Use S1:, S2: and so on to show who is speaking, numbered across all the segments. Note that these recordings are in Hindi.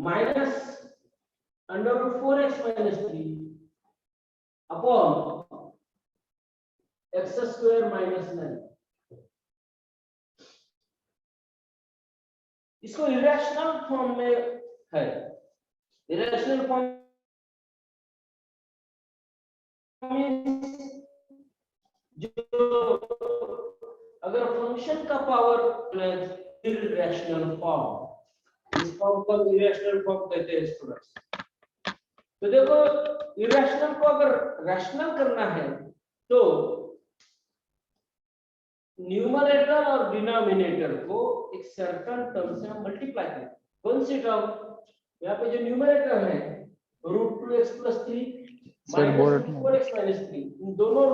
S1: Minus under root 4x minus 3 upon x square minus 9। इसको इरेशनल फॉर्म में है। इरेशनल फॉर्म जो अगर फंक्शन का पावर इरेशनल फॉर्म, इस फॉर्म को इरेशनल फॉर्म कहते हैं स्टूडेंट्स। तो देखो इरेशनल को अगर रैशनल करना है तो न्यूमरेटर और डिनोमिनेटर को एक सर्टेन टर्म से हम मल्टीप्लाई करें। कौन सी टर्म? यहाँ पे जो न्यूमरेटर है √2x + 3 माइनस 4x - 3, इन दोनों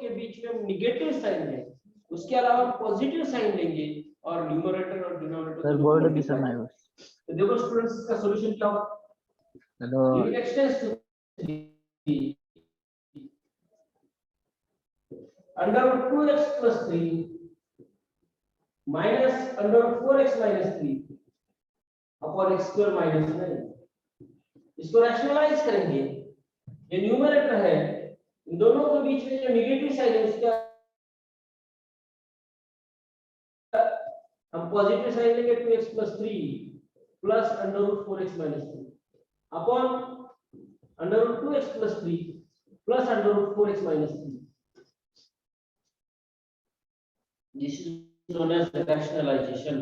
S1: के बीच में हम नेगेटिव साइन लेंगे, उसके अलावा पॉजिटिव साइन लेंगे और न्यूमरेटर और डिनोमिनेटर
S2: सर बोर्ड दिसत नाही बस।
S1: तो देखो स्टूडेंट्स इसका सॉल्यूशन क्या होगा?
S2: Hello
S1: limit x tends to under root 2x + 3 minus under root 4x - 3 upon x square minus 9। इसको रैशनलाइज करेंगे। ये न्यूमरेटर है, इन दोनों के बीच में जो नेगेटिव साइन है उसका हम पॉजिटिव साइन लेंगे 2x + 3 plus under root 4x - 3 upon under root 2x + 3 plus under root 4x - 3। This is known as rationalization.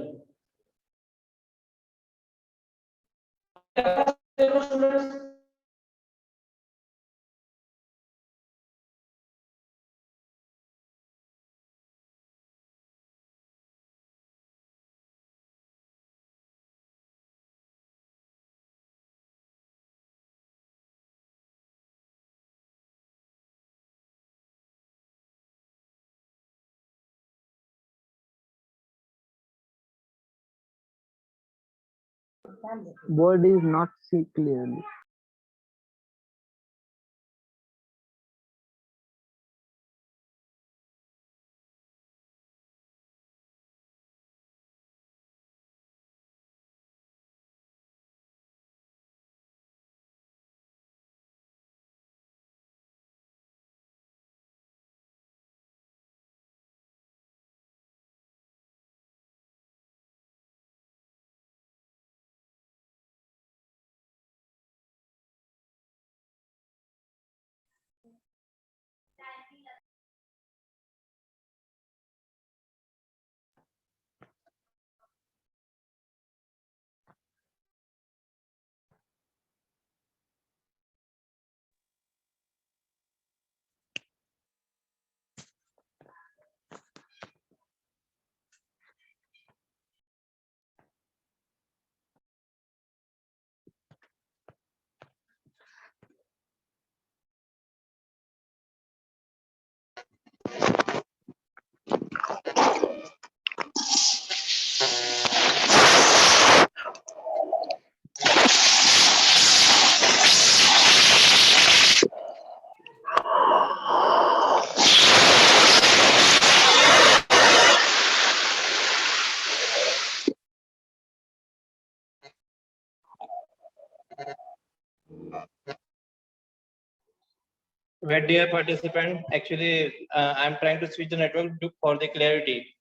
S2: board is not see clearly.
S3: Well, dear participant, actually, I'm trying to switch the network for the clarity.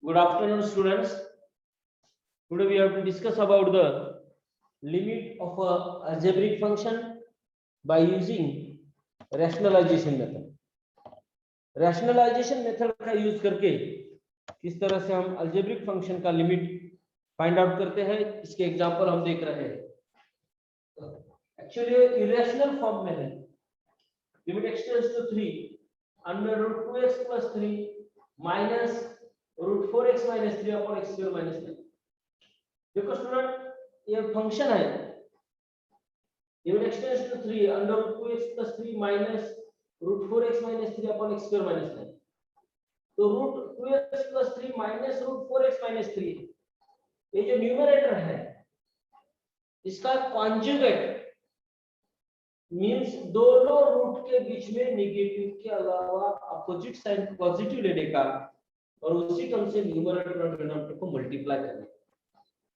S1: Good afternoon, students. Today we have to discuss about the limit of a algebraic function by using rationalization method. Rationalization method का यूज करके किस तरह से हम algebraic function का लिमिट फाइंड आउट करते हैं, इसके एग्जांपल हम देख रहे हैं। एक्चुअली इरेशनल फॉर्म में है। Limit extends to 3 under root 2x plus 3 minus root 4x minus 3 upon x square minus 9। देखो स्टूडेंट, ये फंक्शन है limit extends to 3 under root 2x plus 3 minus root 4x minus 3 upon x square minus 9। तो root 2x plus 3 minus root 4x minus 3, ये जो न्यूमरेटर है इसका कॉन्जुगेट मींस दोनों रूट के बीच में नेगेटिव के अलावा अपोजिट साइन पॉजिटिव लेने का और उसी टर्म से न्यूमरेटर और डिनोमिनेटर को मल्टीप्लाई करना।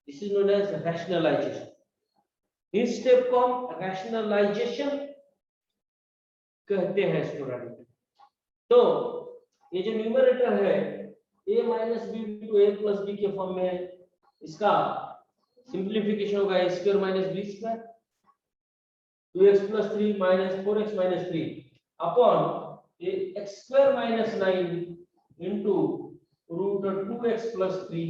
S1: This is known as rationalisation. इस स्टेप को हम रैशनलाइजेशन कहते हैं स्टूडेंट। तो ये जो न्यूमरेटर है a minus b to a plus b के फॉर्म में है, इसका सिंप्लीफिकेशन होगा a square minus b square 2x plus 3 minus 4x minus 3 upon x square minus 9 into root 2x plus 3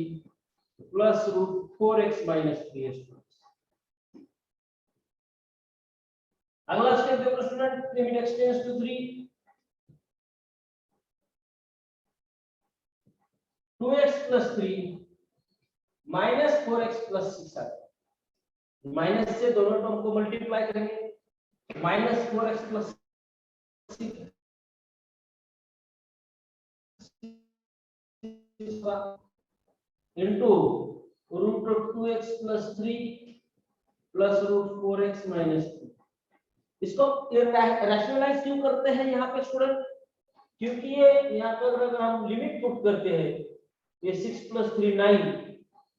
S1: plus root 4x minus 3। अगला स्टेप देखो student, limit extends to 3 2x plus 3 minus 4x plus 6 minus से दोनों टर्म को मल्टीप्लाई करेंगे, minus 4x plus 6 into root 2x plus 3 plus root 4x minus 3। इसको रैशनलाइज क्यों करते हैं यहाँ पे स्टूडेंट? क्योंकि ये यहाँ पे अगर हम लिमिट पुट करते हैं, ये 6 प्लस 3 9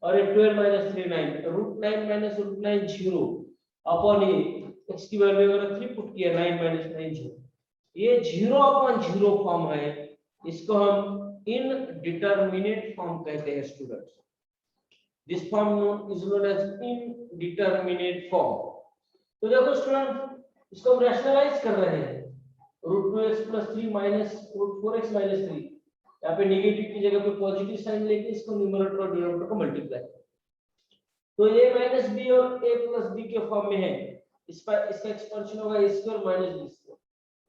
S1: और ये 12 minus 3 9, root 9 minus root 9 0 upon ये x की वैल्यू अगर 3 पुट किया 9 माइनस 9 0, ये 0 अपॉन 0 फॉर्म है। इसको हम इनडिटरमिनेट फॉर्म कहते हैं students. This form is known as indeterminate form. तो देखो स्टूडेंट, इसको हम रैशनलाइज कर रहे हैं। Root 2x plus 3 minus root 4x minus 3, यहाँ पे नेगेटिव की जगह पे पॉजिटिव साइन लेके इसको न्यूमरेटर और डिनोमिनेटर को मल्टीप्लाई। तो a माइनस b और a प्लस b के फॉर्म में है। इसका एक्सपेंशन होगा a square minus b square.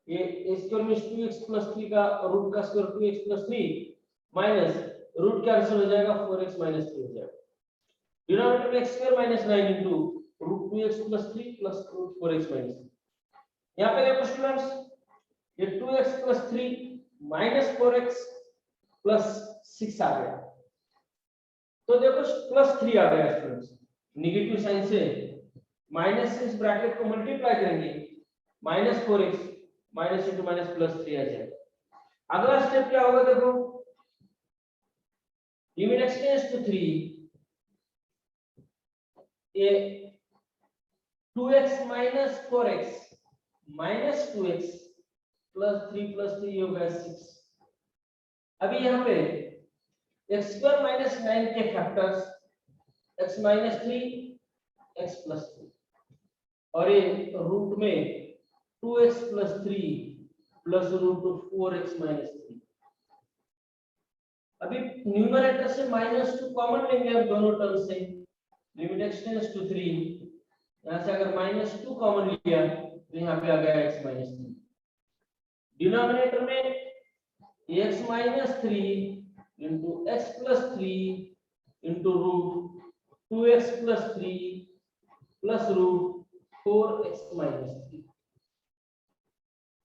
S1: ये a square means 2x plus 3 का रूट का square 2x plus 3 minus root cancel हो जाएगा 4x माइनस 3 हो जाएगा। डिनोमिनेटर में x square minus 9 into root 2x plus 3 plus root 4x minus 3। यहाँ पे देखो स्टूडेंट्स, ये 2x plus 3 minus 4x plus 6 आ गया। तो देखो प्लस 3 आ गया स्टूडेंट्स, नेगेटिव साइन से माइनस से इस ब्रैकेट को मल्टीप्लाई करेंगे, minus 4x minus into minus plus 3 आ जाएगा। अगला स्टेप क्या होगा देखो, लिमिट एक्सटेंड्स टू 3 ये 2x minus 4x minus 2x plus 3 हो गया 6। अभी यहाँ पे x स्क्वायर माइनस 9 के factors x minus 3 x plus 3 और ये रूट में 2x plus 3 plus root 4x minus 3। अभी न्यूमरेटर से -2 कॉमन लेंगे हम दोनों टर्म से। लिमिट एक्सटेंड्स टू 3, यहाँ से अगर -2 कॉमन लिया तो यहाँ पे आ गया x माइनस 3। डिनोमिनेटर में x minus 3 into x plus 3 into root 2x plus 3 plus root 4x minus 3।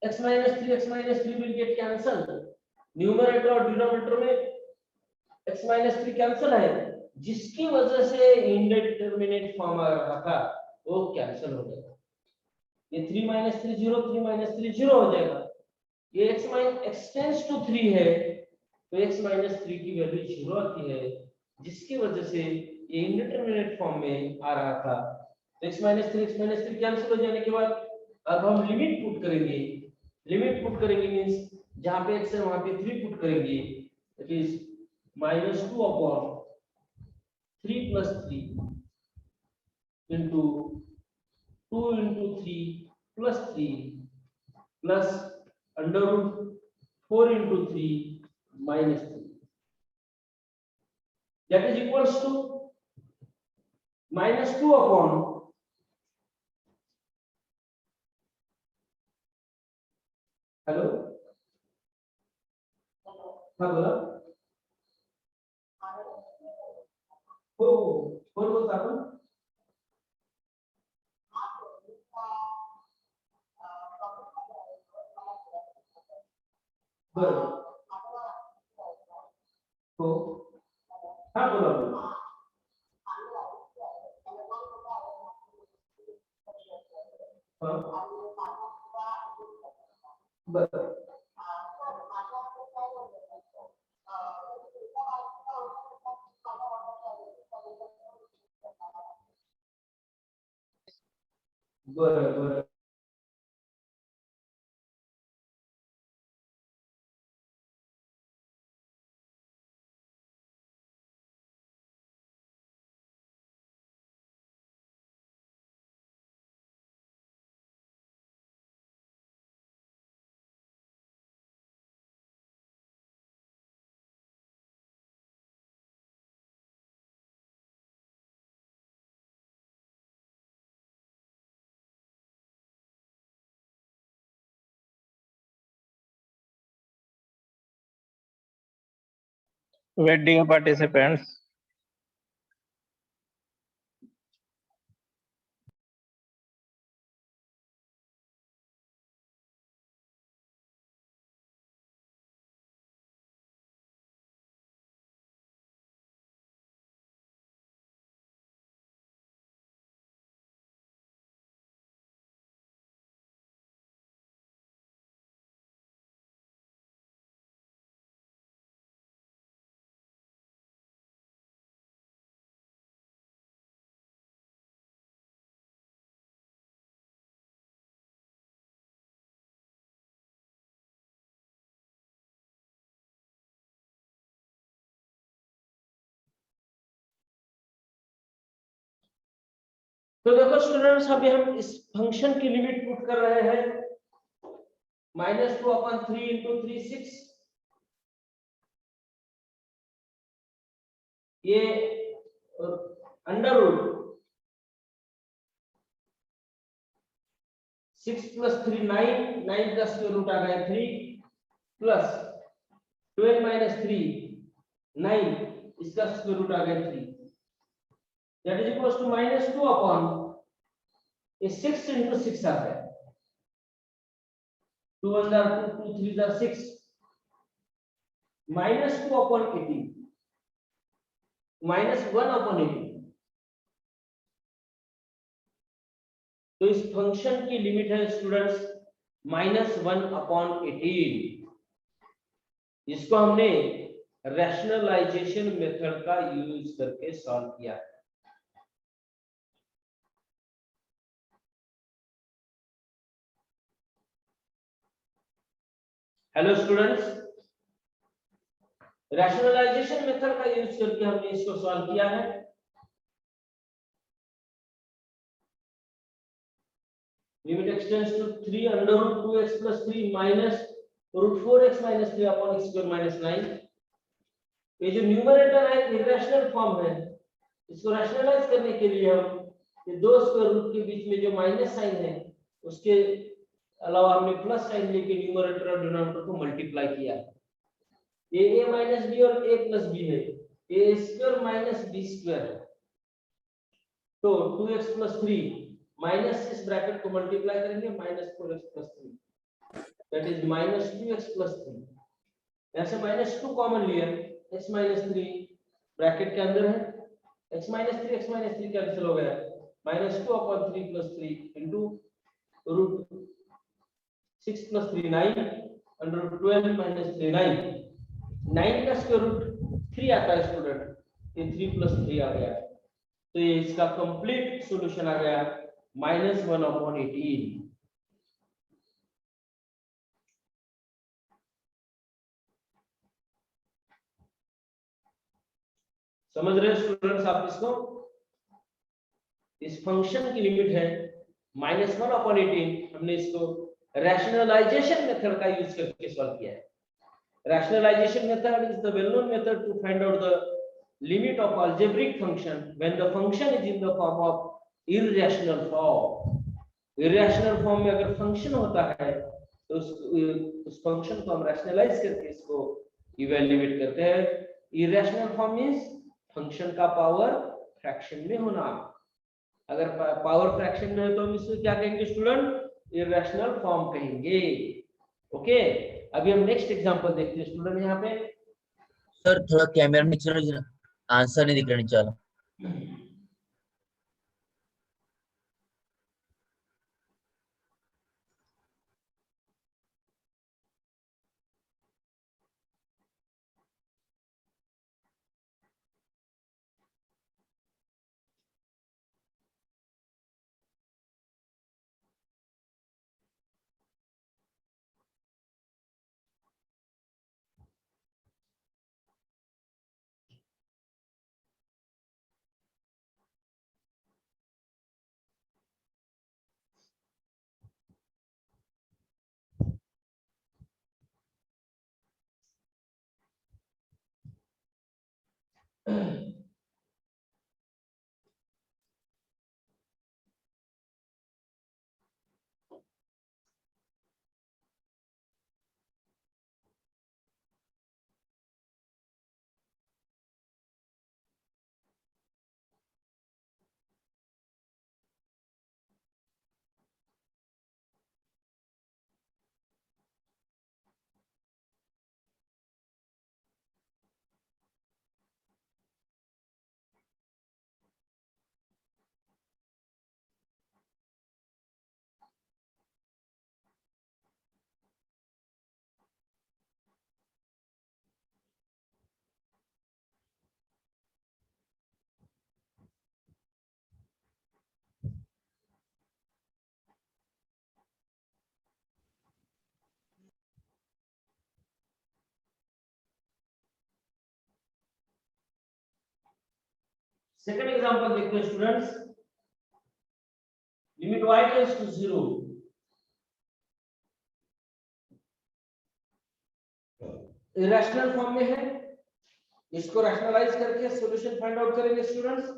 S1: x minus 3 will get cancel. Numerator और डिनोमिनेटर में x माइनस 3 कैंसल है, जिसकी वजह से इंडिटरमिनेट फॉर्म आ रहा था वो कैंसल हो जाएगा। ये 3 माइनस 3 0, 3 माइनस 3 0 हो जाएगा। ये x एक्सटेंड्स टू 3 है तो x माइनस 3 की वैल्यू 0 आती है, जिसकी वजह से ये इंडिटरमिनेट फॉर्म में आ रहा था। तो x माइनस 3 कैंसिल हो जाने के बाद अब हम लिमिट पुट करेंगे। लिमिट पुट करेंगे मींस जहां पे x है वहां पे 3 पुट करेंगे, that is minus 2 upon 3 plus 3 into 2 into 3 plus 3 plus under root 4 into 3 minus 3 that is equals to minus 2 upon hello हाँ बोला हो कोण बोलता आपण बरं हो हाँ बोला बोला हाँ बरं बरं बरं
S3: Where dear participants,
S1: तो देखो स्टूडेंट्स अभी हम इस फंक्शन की लिमिट पुट कर रहे हैं माइनस 2 अपॉन 3 इंटू 3 6 ये अंडर रूट 6 प्लस 3 9 9 का स्क्वायर रूट आ गया 3 प्लस 12 माइनस 3 9 इसका स्क्वायर रूट आ गया 3 that is equals to minus 2 upon a 6 into 6 आता है 2 1 are 2 2 3 are 6 minus 2 upon 18 minus 1 upon 18 तो इस फंक्शन की लिमिट है स्टूडेंट्स माइनस 1 अपॉन 18 इसको हमने रैशनलाइजेशन मेथड का यूज करके सॉल्व किया है हेलो स्टूडेंट्स रैशनलाइजेशन मेथड का यूज करके हमने इसको सॉल्व किया है limit extends to 3 under root 2x plus 3 minus root 4x minus 3 upon x square minus 9 ये जो न्यूमरेटर है इरेशनल फॉर्म है इसको रैशनलाइज करने के लिए हम ये दो स्क्वायर रूट के बीच में जो माइनस साइन है उसके अलावा हमने प्लस साइन लेके न्यूमरेटर और डिनोमिनेटर को मल्टीप्लाई किया ये a माइनस बी और a प्लस बी है a square minus b square तो 2x प्लस 3 माइनस इस ब्रैकेट को मल्टीप्लाई करेंगे minus 4x plus 3 that is minus 2x plus 3 यहां से माइनस 2 कॉमन लिया x माइनस 3 ब्रैकेट के अंदर है x माइनस 3 कैंसिल हो गया minus 2 upon 3 plus 3 into root 6 plus 3 9 under root 12 minus 3 9 9 का स्क्वायर रूट 3 आता है स्टूडेंट ये 3 plus 3 आ गया तो ये इसका कंप्लीट सॉल्यूशन आ गया -1 upon 18 समझ रहे हो स्टूडेंट्स आप इसको? इस फंक्शन की लिमिट है -1/18। हमने इसको रैशनलाइजेशन मेथड का यूज करके सॉल्व किया है। Rationalization method is the well-known method to find out the limit of algebraic function when the function is in the form of irrational form. Irrational form में अगर function होता है तो उस function को हम rationalize करके इसको evaluate करते हैं। Irrational form means function का power fraction में होना। अगर power fraction में है तो हम इसको क्या कहेंगे स्टूडेंट? Irrational form कहेंगे। ओके, अभी हम नेक्स्ट एग्जांपल देखते हैं स्टूडेंट। यहाँ पे
S4: सर थोड़ा कैमरा नीचे रखिए, आंसर नहीं दिख रहा नीचे वाला।
S1: सेकंड एग्जांपल देखते हैं students. Limit y tends to 0 irrational form में है। इसको रैशनलाइज करके सॉल्यूशन फाइंड आउट करेंगे students.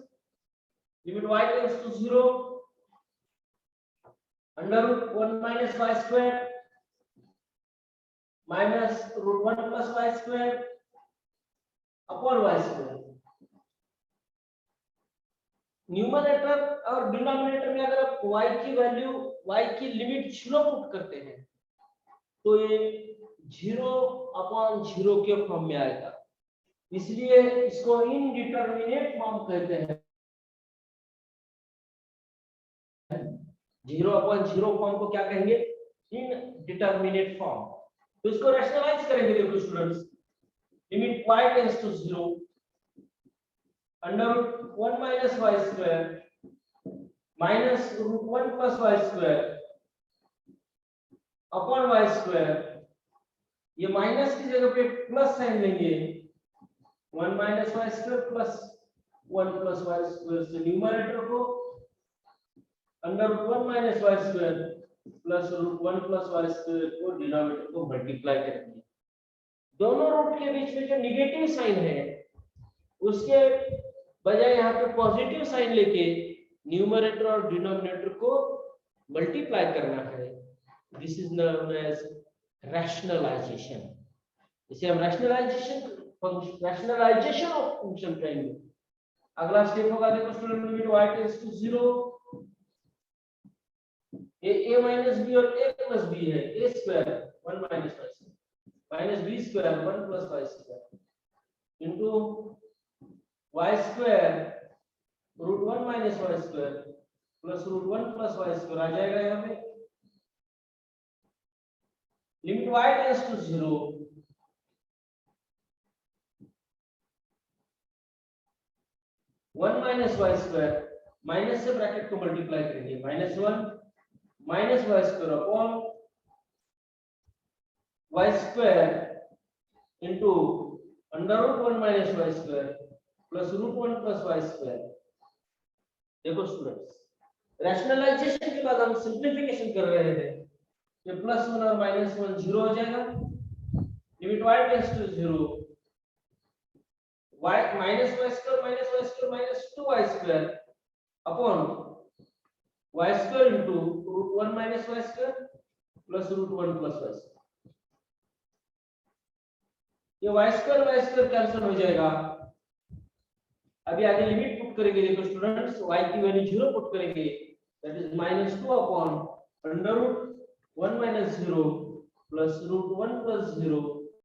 S1: Limit y tends to 0 √1 - y square -√1 + y square upon y square. Numerator और डिनोमिनेटर में अगर आप y की वैल्यू, y की लिमिट 0 पुट करते हैं तो ये 0/0 के फॉर्म में आएगा, इसलिए इसको इनडिटरमिनेट फॉर्म कहते हैं। 0/0 फॉर्म को क्या कहेंगे? Indeterminate form. तो इसको रैशनलाइज करेंगे। देखो students, limit y tends to 0 √1 - y square -√1 + y square upon y square. ये माइनस की जगह पे प्लस साइन लेंगे, 1 - y square plus 1 + y square से न्यूमरेटर को √1 - y square plus √1 + y square को डिनोमिनेटर को मल्टीप्लाई करेंगे। दोनों रूट के बीच में जो निगेटिव साइन है उसके बजाय यहाँ पे पॉजिटिव साइन लेके न्यूमरेटर और डिनोमिनेटर को मल्टीप्लाई करना है। This is known as rationalisation. इसे हम रैशनलाइजेशन ऑफ फंक्शन कहेंगे। अगला स्टेप होगा, देखो student, limit y tends to 0 a - b और a + b है। a square 1 - y square -b square 1 + y square into y square √1 - y square plus √1 + y square आ जाएगा। यहाँ पे limit y tends to 0 1 - y square, minus से ब्रैकेट को मल्टीप्लाई करेंगे, -1 - y square upon y square into √1 - y square plus root 1 plus Y square. देखो स्टूडेंट्स, रैशनलाइजेशन के बाद हम सिंप्लीफिकेशन कर रहे थे, ये प्लस 1 और माइनस 1 जीरो हो जाएगा, limit y tends to 0, y minus y square minus 2y square upon y square into root 1 minus y square plus root 1 plus y square. ये y स्क्वायर कैंसिल हो जाएगा। अभी आगे लिमिट पुट करेंगे, देखो स्टूडेंट्स, y की वैल्यू 0 पुट करेंगे, that is -2 upon under root 1 minus 0 plus root 1 plus 0